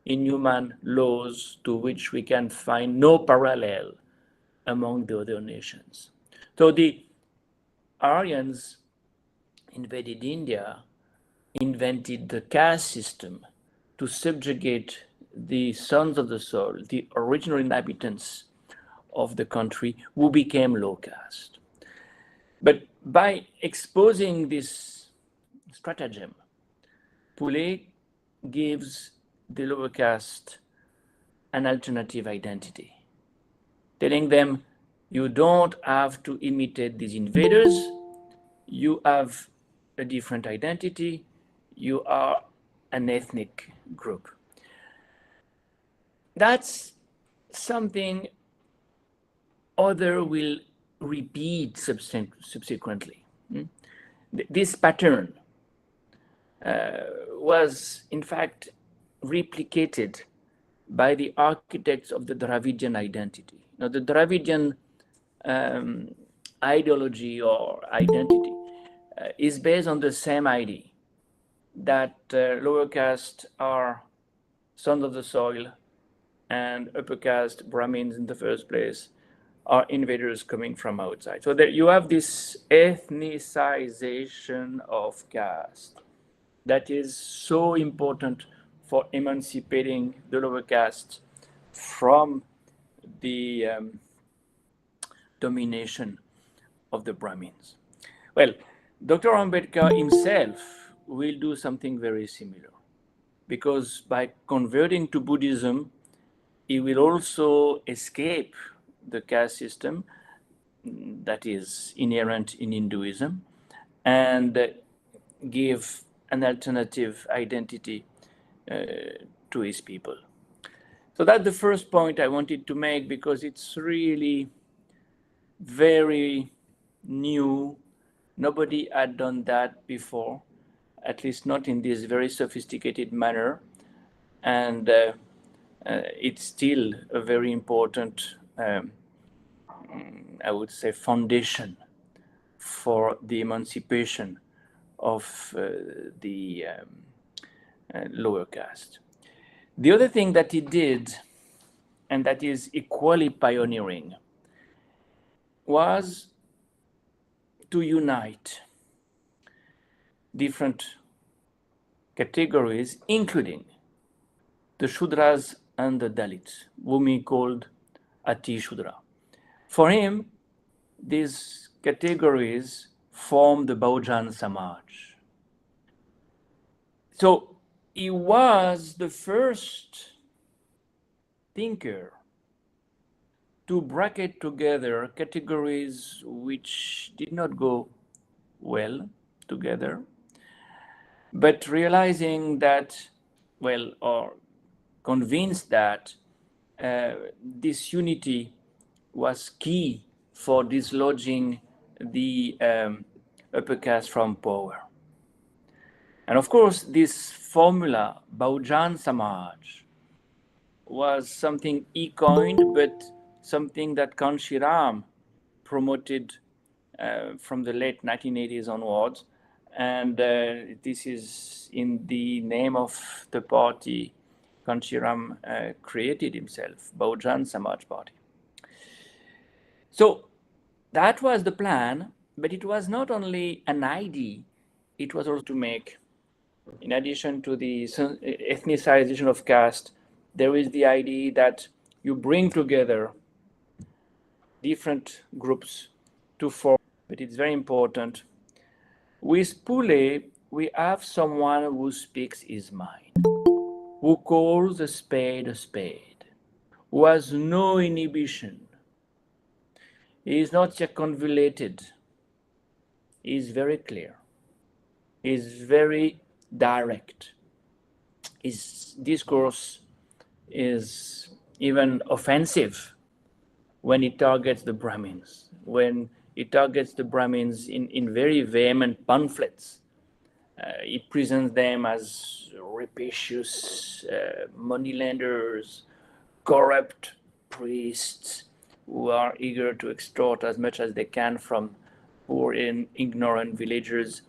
inhuman laws to which we can find no parallel among the other nations. So the Aryans invaded India, invented the caste system to subjugate the sons of the soil, the original inhabitants of the country, who became low caste. But by exposing this stratagem, Phule gives the lower caste an alternative identity, telling them, you don't have to imitate these invaders, you have a different identity, you are an ethnic group. That's something other will repeat subsequently. This pattern was in fact replicated by the architects of the Dravidian identity. Now, the Dravidian ideology or identity is based on the same idea that lower caste are sons of the soil and upper caste Brahmins in the first place are invaders coming from outside. So that you have this ethnicization of caste that is so important for emancipating the lower caste from the domination of the Brahmins. Well, Dr. Ambedkar himself will do something very similar, because by converting to Buddhism, he will also escape the caste system that is inherent in Hinduism and give an alternative identity to his people. So that's the first point I wanted to make, because it's really very new. Nobody had done that before, at least not in this very sophisticated manner. And it's still a very important, I would say, foundation for the emancipation of the lower caste. The other thing that he did, and that is equally pioneering, was to unite different categories, including the Shudras and the Dalits, whom he called Ati Shudra. For him, these categories form the Bahujan Samaj. So he was the first thinker to bracket together categories which did not go well together, but realizing that, well, or convinced that this unity was key for dislodging the upper caste from power. And of course, this formula, Bahujan Samaj, was something he coined, but something that Kanshiram promoted from the late 1980s onwards. And this is in the name of the party Kanshiram created himself, Bahujan Samaj Party. So that was the plan, but it was not only an idea, it was also to make, in addition to the ethnicization of caste, there is the idea that you bring together different groups to form, but it's very important. With Phule, we have someone who speaks his mind, who calls a spade, who has no inhibition. He is not circumambulated. He is very clear. He is very direct. His discourse is even offensive when he targets the Brahmins, when he targets the Brahmins in very vehement pamphlets. He presents them as rapacious moneylenders, corrupt priests who are eager to extort as much as they can from poor and ignorant villagers.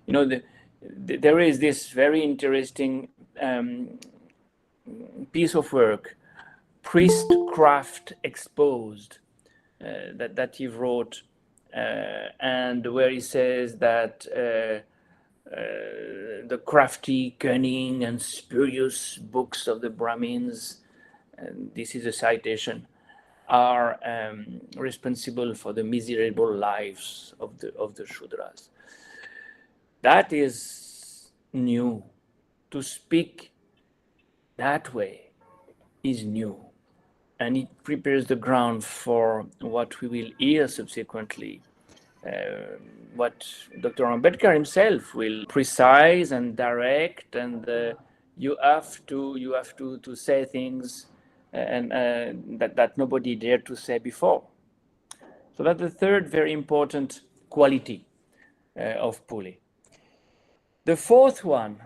There is this very interesting piece of work, Priestcraft Exposed, that he wrote, and where he says that the crafty, cunning, and spurious books of the Brahmins, and this is a citation, are responsible for the miserable lives of the Shudras. That is new. To speak that way is new, and it prepares the ground for what we will hear subsequently, what Dr. Ambedkar himself will precise and direct, and you have to say things and that nobody dared to say before. So that's the third very important quality of Phule. The fourth one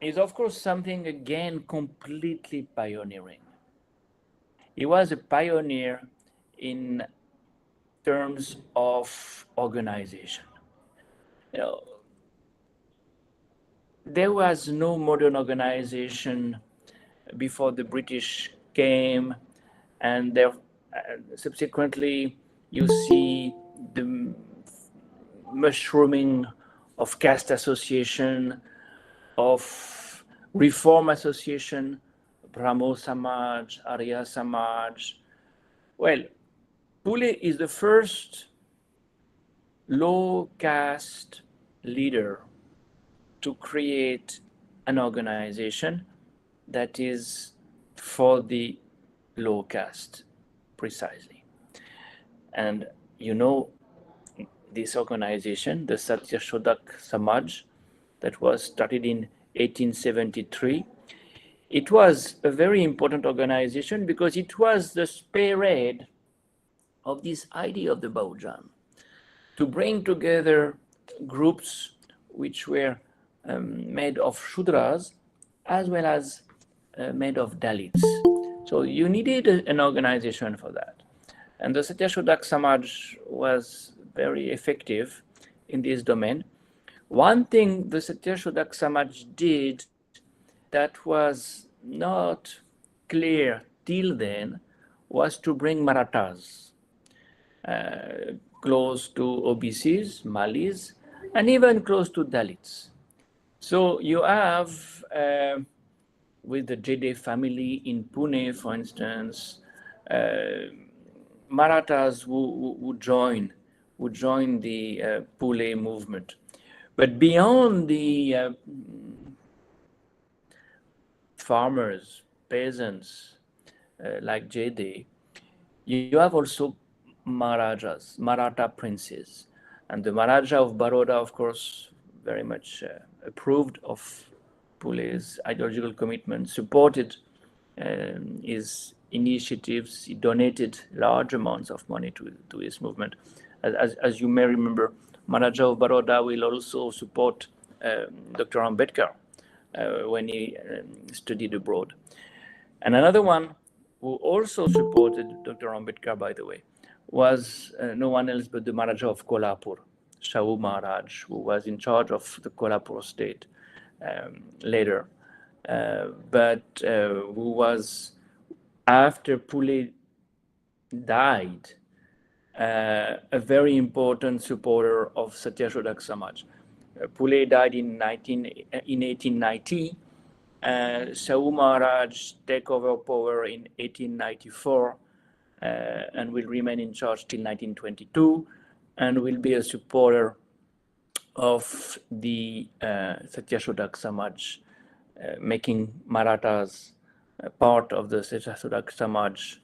is, of course, something again completely pioneering. He was a pioneer in terms of organization. You know, there was no modern organization before the British came, and there, subsequently you see the mushrooming of caste association, of reform association, Brahmo Samaj, Arya Samaj. Well, Phule is the first low caste leader to create an organization that is for the low caste, precisely. And you know, this organization, the Satyashodak Samaj, that was started in 1873, it was a very important organization because it was the spearhead of this idea of the Bahujan, to bring together groups which were made of Shudras as well as made of Dalits. So you needed an organization for that. And the Satyashodak Samaj was very effective in this domain. One thing the Satyashodak Samaj did that was not clear till then was to bring Marathas close to OBCs, Malis, and even close to Dalits. So you have, with the Jede family in Pune, for instance, Marathas who join the Phule movement. But beyond the farmers, peasants like Jede, you have also Maharajas, Maratha princes. And the Maharaja of Baroda, of course, very much approved of Phule's ideological commitment, supported his initiatives. He donated large amounts of money to his movement. As you may remember, Maharaja of Baroda will also support Dr. Ambedkar when he studied abroad. And another one who also supported Dr. Ambedkar, by the way, was no one else but the Maharaja of Kolhapur, Shahu Maharaj, who was in charge of the Kolhapur state later, but who was, after Phule died, a very important supporter of Satyashodak Samaj. Phule died in 1890. Shahu Maharaj take over power in 1894 and will remain in charge till 1922, and will be a supporter of the Satyashodak Samaj, making Marathas part of the Satyashodak Samaj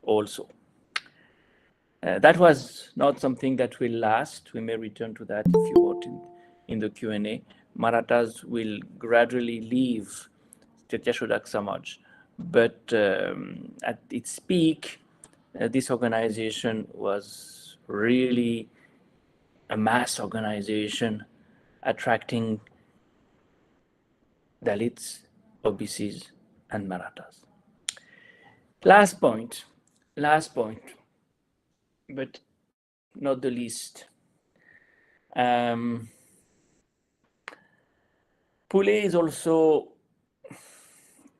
also. That was not something that will last. We may return to that if you want in the Q&A. Marathas will gradually leave Satyashodak Samaj, but at its peak, this organization was really a mass organization attracting Dalits, OBCs, and Marathas. Last point, but not the least. Phule is also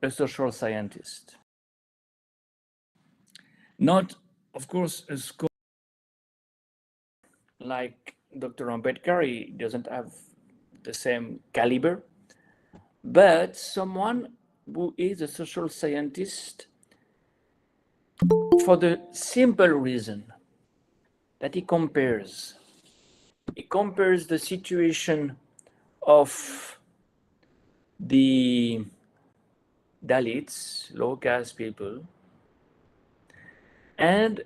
a social scientist. Not, of course, a scholar like Dr. Ambedkar. He doesn't have the same caliber, but someone who is a social scientist for the simple reason that he compares. He compares the situation of the Dalits, low caste people, and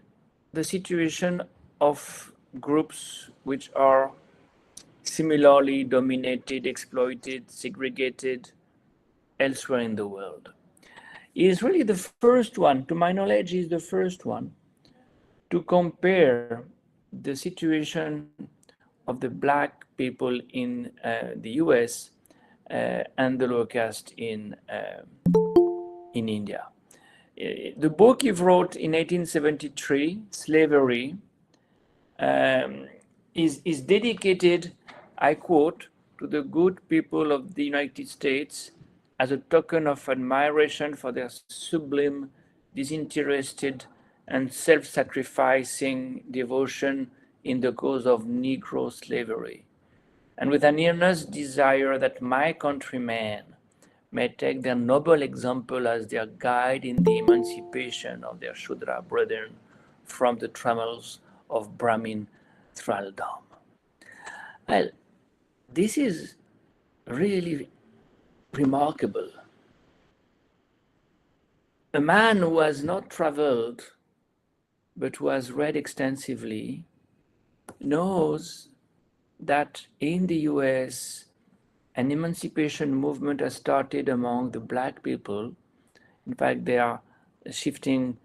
the situation of groups which are similarly dominated, exploited, segregated elsewhere in the world. He is really the first one, to my knowledge, he is the first one to compare the situation of the black people in the US and the low caste in India. The book he wrote in 1873, Slavery, is dedicated, I quote, to the good people of the United States as a token of admiration for their sublime, disinterested, and self-sacrificing devotion in the cause of Negro slavery, and with an earnest desire that my countrymen may take their noble example as their guide in the emancipation of their Shudra brethren from the trammels of Brahmin thraldom. Well, this is really remarkable. A man who has not traveled but who has read extensively knows that in the US, an emancipation movement has started among the black people. In fact, they are shifting